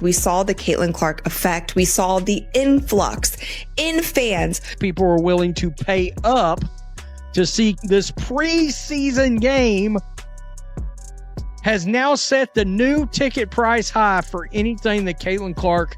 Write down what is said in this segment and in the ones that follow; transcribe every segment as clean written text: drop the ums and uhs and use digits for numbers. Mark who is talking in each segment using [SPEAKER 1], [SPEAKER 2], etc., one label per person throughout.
[SPEAKER 1] We saw the Caitlin Clark effect. We saw the influx in fans.
[SPEAKER 2] People were willing to pay up to see this preseason game has now set the new ticket price high for anything that Caitlin Clark,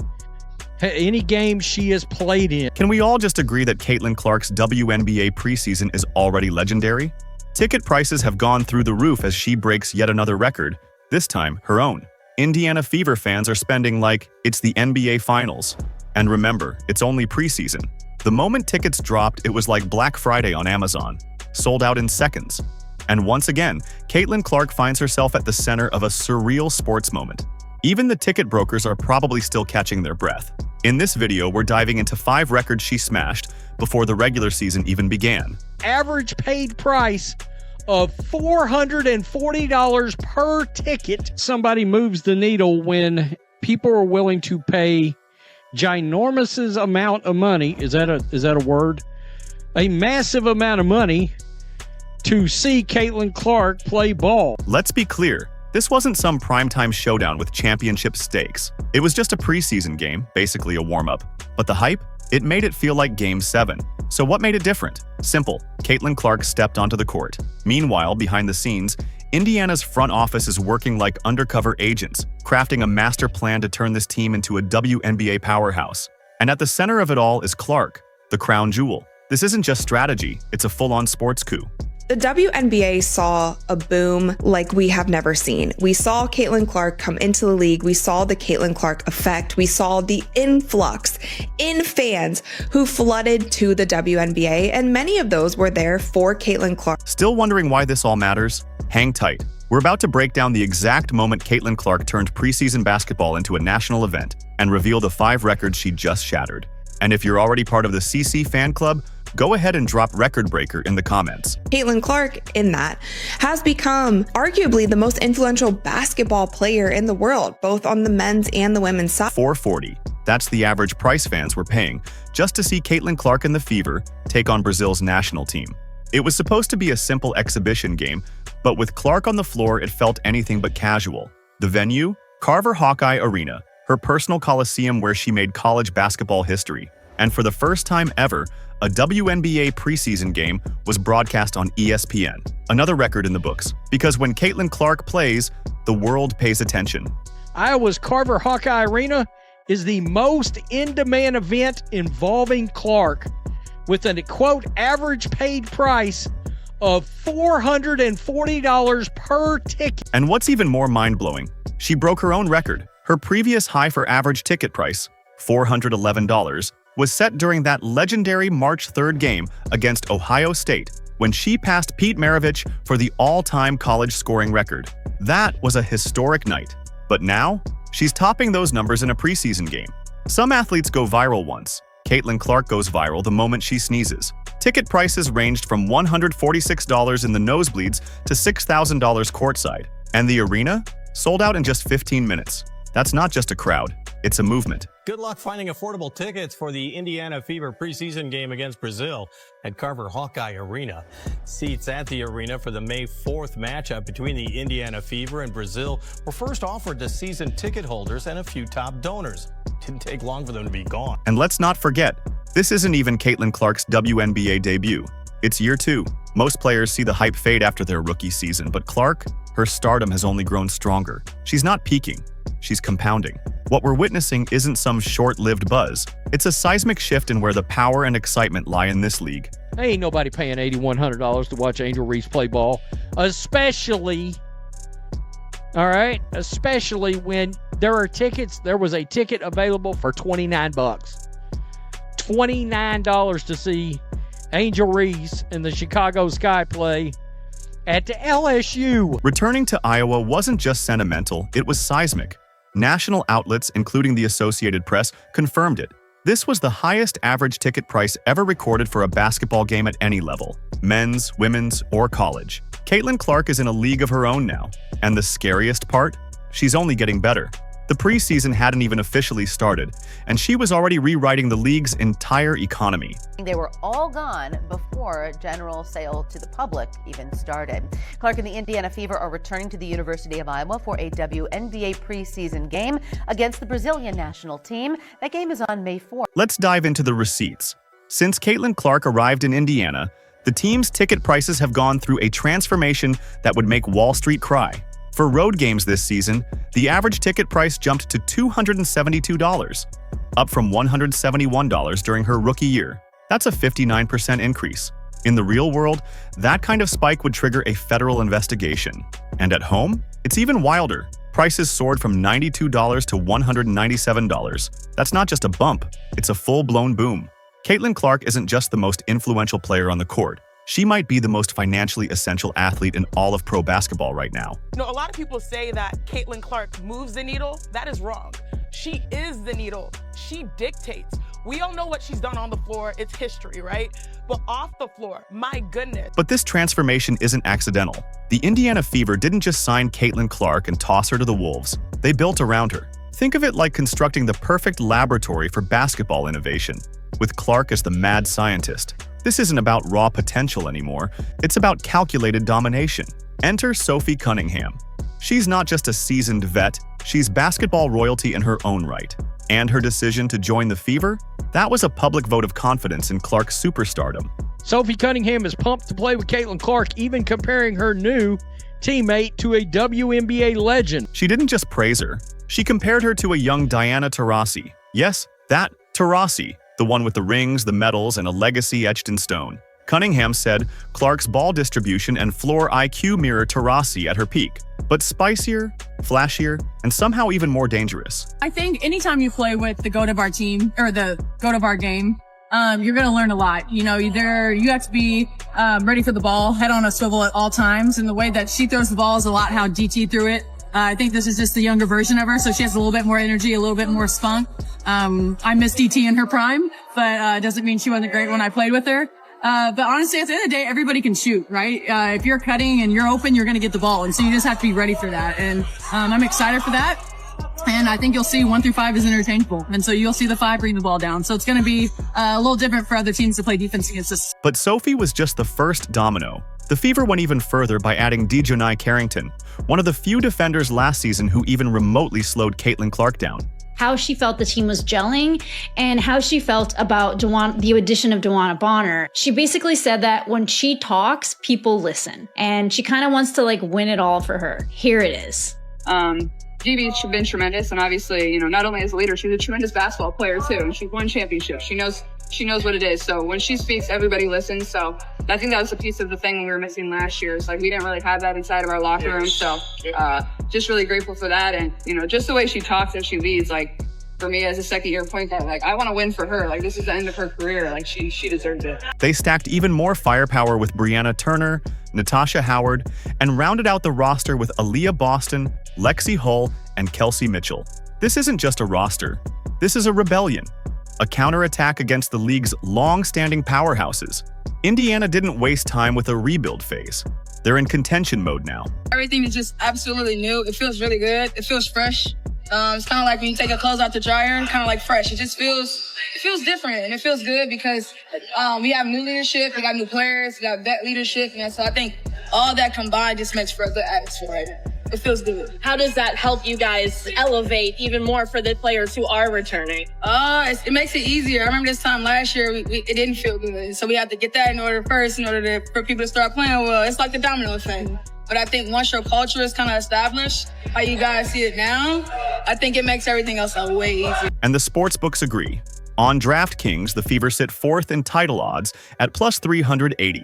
[SPEAKER 2] any game she has played in.
[SPEAKER 3] Can we all just agree that Caitlin Clark's WNBA preseason is already legendary? Ticket prices have gone through the roof as she breaks yet another record, this time her own. Indiana Fever fans are spending like it's the NBA Finals. And remember, it's only preseason. The moment tickets dropped, it was like Black Friday on Amazon, sold out in seconds. And once again, Caitlin Clark finds herself at the center of a surreal sports moment. Even the ticket brokers are probably still catching their breath. In this video, we're diving into 5 records she smashed before the regular season even began.
[SPEAKER 2] Average paid price of $440 per ticket. Somebody moves the needle when people are willing to pay ginormous amount of money. Is that a word? A massive amount of money to see Caitlin Clark play ball.
[SPEAKER 3] Let's be clear, this wasn't some primetime showdown with championship stakes. It was just a preseason game, basically a warm-up. But the hype? It made it feel like Game 7. So what made it different? Simple. Caitlin Clark stepped onto the court. Meanwhile, behind the scenes, Indiana's front office is working like undercover agents, crafting a master plan to turn this team into a WNBA powerhouse. And at the center of it all is Clark, the crown jewel. This isn't just strategy, it's a full-on sports coup.
[SPEAKER 1] The WNBA saw a boom like we have never seen. We saw Caitlin Clark come into the league. We saw the Caitlin Clark effect. We saw the influx in fans who flooded to the WNBA, and many of those were there for Caitlin Clark.
[SPEAKER 3] Still wondering why this all matters? Hang tight. We're about to break down the exact moment Caitlin Clark turned preseason basketball into a national event and reveal the 5 records she just shattered. And if you're already part of the CC fan club, go ahead and drop record breaker in the comments.
[SPEAKER 1] Caitlin Clark, in that, has become arguably the most influential basketball player in the world, both on the men's and the women's side.
[SPEAKER 3] $440. That's the average price fans were paying just to see Caitlin Clark and the Fever take on Brazil's national team. It was supposed to be a simple exhibition game, but with Clark on the floor, it felt anything but casual. The venue? Carver Hawkeye Arena, her personal coliseum where she made college basketball history. And for the first time ever, a WNBA preseason game was broadcast on ESPN. Another record in the books, because when Caitlin Clark plays, the world pays attention.
[SPEAKER 2] Iowa's Carver Hawkeye Arena is the most in-demand event involving Clark, with a, quote, average paid price of $440 per ticket.
[SPEAKER 3] And what's even more mind-blowing, she broke her own record. Her previous high for average ticket price, $411, was set during that legendary March 3rd game against Ohio State, when she passed Pete Maravich for the all-time college scoring record. That was a historic night. But now, she's topping those numbers in a preseason game. Some athletes go viral once. Caitlin Clark goes viral the moment she sneezes. Ticket prices ranged from $146 in the nosebleeds to $6,000 courtside. And the arena? Sold out in just 15 minutes. That's not just a crowd, it's a movement.
[SPEAKER 4] Good luck finding affordable tickets for the Indiana Fever preseason game against Brazil at Carver Hawkeye Arena. Seats at the arena for the May 4th matchup between the Indiana Fever and Brazil were first offered to season ticket holders and a few top donors. Didn't take long for them to be gone.
[SPEAKER 3] And let's not forget, this isn't even Caitlin Clark's WNBA debut. It's year 2. Most players see the hype fade after their rookie season, but Clark, her stardom has only grown stronger. She's not peaking, she's compounding. What we're witnessing isn't some short-lived buzz. It's a seismic shift in where the power and excitement lie in this league.
[SPEAKER 2] Ain't nobody paying $8,100 to watch Angel Reese play ball, especially when there are tickets. There was a ticket available for $29. $29 to see Angel Reese and the Chicago Sky play at the LSU.
[SPEAKER 3] Returning to Iowa wasn't just sentimental, it was seismic. National outlets, including the Associated Press, confirmed it. This was the highest average ticket price ever recorded for a basketball game at any level, men's, women's, or college. Caitlin Clark is in a league of her own now. And the scariest part? She's only getting better. The preseason hadn't even officially started, and she was already rewriting the league's entire economy.
[SPEAKER 5] They were all gone before general sale to the public even started. Clark and the Indiana Fever are returning to the University of Iowa for a WNBA preseason game against the Brazilian national team. That game is on May 4th.
[SPEAKER 3] Let's dive into the receipts. Since Caitlin Clark arrived in Indiana, the team's ticket prices have gone through a transformation that would make Wall Street cry. For road games this season, the average ticket price jumped to $272, up from $171 during her rookie year. That's a 59% increase. In the real world, that kind of spike would trigger a federal investigation. And at home, it's even wilder. Prices soared from $92 to $197. That's not just a bump, it's a full-blown boom. Caitlin Clark isn't just the most influential player on the court. She might be the most financially essential athlete in all of pro basketball right now.
[SPEAKER 6] A lot of people say that Caitlin Clark moves the needle. That is wrong. She is the needle. She dictates. We all know what she's done on the floor. It's history, right? But off the floor, my goodness.
[SPEAKER 3] But this transformation isn't accidental. The Indiana Fever didn't just sign Caitlin Clark and toss her to the Wolves. They built around her. Think of it like constructing the perfect laboratory for basketball innovation, with Clark as the mad scientist. This isn't about raw potential anymore, it's about calculated domination. Enter Sophie Cunningham. She's not just a seasoned vet, she's basketball royalty in her own right. And her decision to join the Fever? That was a public vote of confidence in Clark's superstardom.
[SPEAKER 2] Sophie Cunningham is pumped to play with Caitlin Clark, even comparing her new teammate to a WNBA legend.
[SPEAKER 3] She didn't just praise her, she compared her to a young Diana Taurasi. Yes, that Taurasi. The one with the rings, the medals, and a legacy etched in stone. Cunningham said Clark's ball distribution and floor IQ mirror Taurasi at her peak, but spicier, flashier, and somehow even more dangerous.
[SPEAKER 7] I think anytime you play with the GOAT of our team, or the GOAT of our game, you're going to learn a lot. You have to be ready for the ball, head on a swivel at all times, and the way that she throws the ball is a lot how DT threw it. I think this is just the younger version of her, so she has a little bit more energy, a little bit more spunk. I miss DT in her prime, but doesn't mean she wasn't great when I played with her. But honestly, at the end of the day, everybody can shoot, right? If you're cutting and you're open, you're going to get the ball. And so you just have to be ready for that. And I'm excited for that. And I think you'll see 1 through 5 is interchangeable. And so you'll see the 5 bring the ball down. So it's going to be a little different for other teams to play defense against us.
[SPEAKER 3] But Sophie was just the first domino. The Fever went even further by adding Dejanai Carrington, one of the few defenders last season who even remotely slowed Caitlin Clark down.
[SPEAKER 8] How she felt the team was gelling and how she felt about the addition of DeWanna Bonner. She basically said that when she talks, people listen. And she kind of wants to win it all for her. Here it is.
[SPEAKER 9] Givi's been tremendous, and obviously, not only as a leader, she's a tremendous basketball player too, and she's won championships. She knows what it is. So when she speaks, everybody listens. So I think that was a piece of the thing we were missing last year. It's we didn't really have that inside of our locker room. So just really grateful for that, and just the way she talks and she leads. For me as a second-year point guard, I want to win for her. This is the end of her career. She deserves it.
[SPEAKER 3] They stacked even more firepower with Brianna Turner, Natasha Howard, and rounded out the roster with Aaliyah Boston, Lexi Hull, and Kelsey Mitchell. This isn't just a roster. This is a rebellion, a counterattack against the league's long-standing powerhouses. Indiana didn't waste time with a rebuild phase. They're in contention mode now.
[SPEAKER 9] Everything is just absolutely new. It feels really good. It feels fresh. It's kind of like when you take your clothes out the dryer, kind of like fresh. It just feels different, and it feels good because we have new leadership, we got new players, we got vet leadership, and so I think all that combined just makes for a good atmosphere. It feels good.
[SPEAKER 10] How does that help you guys elevate even more for the players who are returning?
[SPEAKER 9] It makes it easier. I remember this time last year, it didn't feel good, so we had to get that in order for people to start playing well. It's like the domino effect. But I think once your culture is kind of established, how you guys see it now, I think it makes everything else way easier.
[SPEAKER 3] And the sports books agree. On DraftKings, the Fever sit 4th in title odds at plus 380.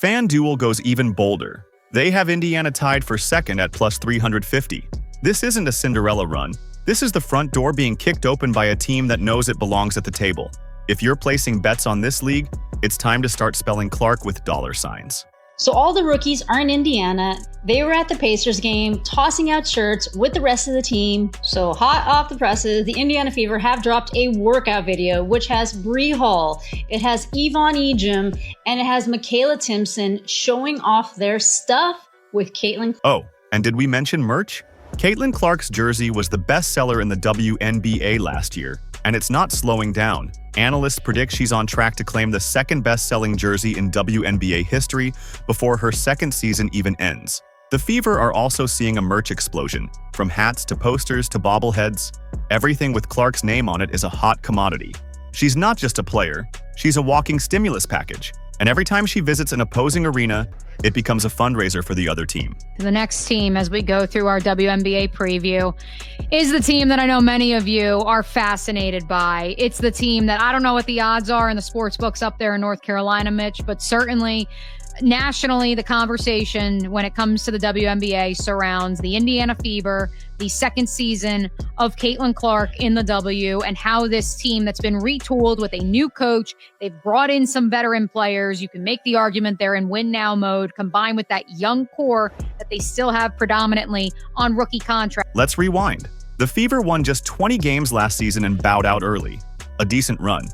[SPEAKER 3] FanDuel goes even bolder. They have Indiana tied for 2nd at plus 350. This isn't a Cinderella run. This is the front door being kicked open by a team that knows it belongs at the table. If you're placing bets on this league, it's time to start spelling Clark with $signs.
[SPEAKER 8] So all the rookies are in Indiana. They were at the Pacers game, tossing out shirts with the rest of the team. So hot off the presses, the Indiana Fever have dropped a workout video, which has Bree Hall, it has Yvonne Ejim, and it has Michaela Timpson showing off their stuff with Caitlin.
[SPEAKER 3] Oh, and did we mention merch? Caitlin Clark's jersey was the best seller in the WNBA last year, and it's not slowing down. Analysts predict she's on track to claim the second best-selling jersey in WNBA history before her second season even ends. The Fever are also seeing a merch explosion. From hats to posters to bobbleheads, everything with Clark's name on it is a hot commodity. She's not just a player, she's a walking stimulus package. And every time she visits an opposing arena, it becomes a fundraiser for the other team.
[SPEAKER 11] The next team, as we go through our WNBA preview, is the team that I know many of you are fascinated by. It's the team that I don't know what the odds are in the sports books up there in North Carolina, Mitch, but certainly nationally, the conversation when it comes to the WNBA surrounds the Indiana Fever, the second season of Caitlin Clark in the W, and how this team that's been retooled with a new coach, they've brought in some veteran players. You can make the argument they're in win-now mode, combined with that young core that they still have predominantly on rookie contract.
[SPEAKER 3] Let's rewind. The Fever won just 20 games last season and bowed out early. A decent run,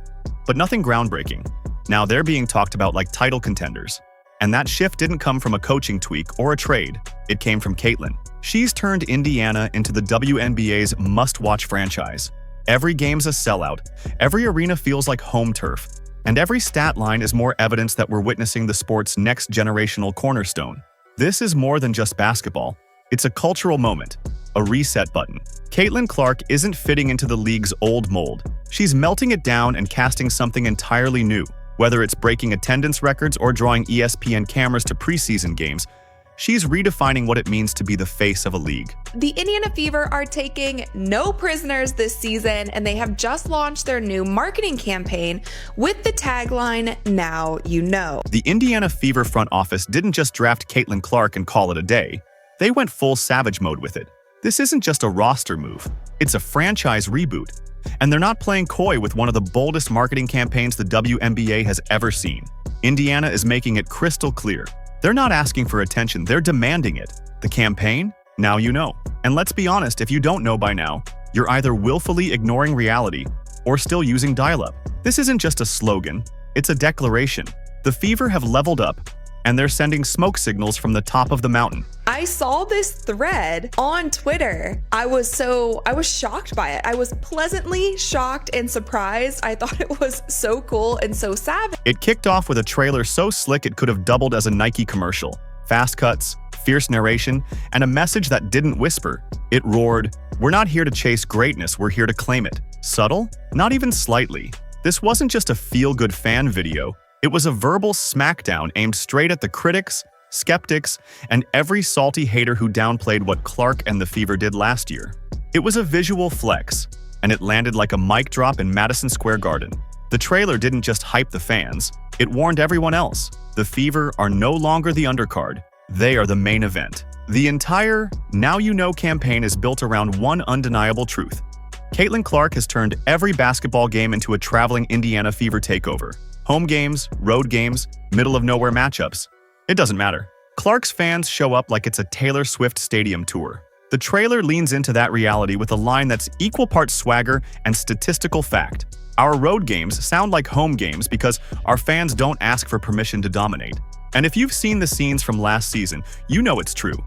[SPEAKER 3] but nothing groundbreaking. Now they're being talked about like title contenders. And that shift didn't come from a coaching tweak or a trade. It came from Caitlin. She's turned Indiana into the WNBA's must-watch franchise. Every game's a sellout. Every arena feels like home turf. And every stat line is more evidence that we're witnessing the sport's next generational cornerstone. This is more than just basketball. It's a cultural moment, a reset button. Caitlin Clark isn't fitting into the league's old mold. She's melting it down and casting something entirely new. Whether it's breaking attendance records or drawing ESPN cameras to preseason games, she's redefining what it means to be the face of a league.
[SPEAKER 1] The Indiana Fever are taking no prisoners this season, and they have just launched their new marketing campaign with the tagline, "Now you know."
[SPEAKER 3] The Indiana Fever front office didn't just draft Caitlin Clark and call it a day. They went full Savage mode with it. This isn't just a roster move, it's a franchise reboot. And they're not playing coy with one of the boldest marketing campaigns the WNBA has ever seen. Indiana is making it crystal clear. They're not asking for attention, they're demanding it. The campaign? Now you know. And let's be honest, if you don't know by now, you're either willfully ignoring reality or still using dial-up. This isn't just a slogan, it's a declaration. The Fever have leveled up, and they're sending smoke signals from the top of the mountain.
[SPEAKER 1] I saw this thread on Twitter. I was shocked by it. I was pleasantly shocked and surprised. I thought it was so cool and so savage.
[SPEAKER 3] It kicked off with a trailer so slick it could have doubled as a Nike commercial. Fast cuts, fierce narration, and a message that didn't whisper. It roared, "We're not here to chase greatness, we're here to claim it." Subtle? Not even slightly. This wasn't just a feel-good fan video. It was a verbal smackdown aimed straight at the critics, skeptics, and every salty hater who downplayed what Clark and the Fever did last year. It was a visual flex, and it landed like a mic drop in Madison Square Garden. The trailer didn't just hype the fans, it warned everyone else. The Fever are no longer the undercard, they are the main event. The entire Now You Know campaign is built around one undeniable truth. Caitlin Clark has turned every basketball game into a traveling Indiana Fever takeover. Home games, road games, middle-of-nowhere matchups. It doesn't matter. Clark's fans show up like it's a Taylor Swift stadium tour. The trailer leans into that reality with a line that's equal parts swagger and statistical fact. Our road games sound like home games because our fans don't ask for permission to dominate. And if you've seen the scenes from last season, you know it's true.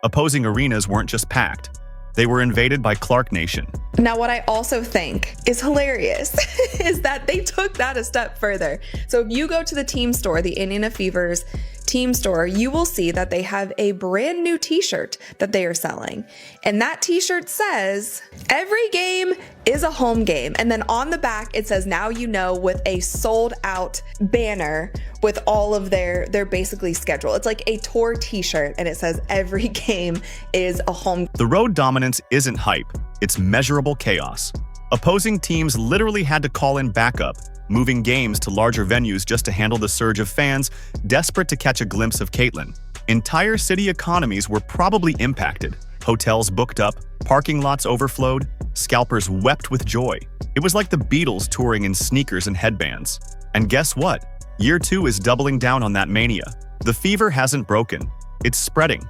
[SPEAKER 3] Opposing arenas weren't just packed. They were invaded by Clark Nation.
[SPEAKER 1] Now, what I also think is hilarious is that they took that a step further. So if you go to the team store, the Indiana Fever's team store, you will see that they have a brand new t-shirt that they are selling. And that t-shirt says, "Every game is a home game." And then on the back, it says, "Now you know," with a sold out banner with all of their basically schedule. It's like a tour t-shirt, and it says every game is a home.
[SPEAKER 3] The road dominance isn't hype, it's measurable chaos. Opposing teams literally had to call in backup, moving games to larger venues just to handle the surge of fans desperate to catch a glimpse of Caitlin. Entire city economies were probably impacted. Hotels booked up, parking lots overflowed, scalpers wept with joy. It was like the Beatles touring in sneakers and headbands. And guess what? Year 2 is doubling down on that mania. The Fever hasn't broken. It's spreading.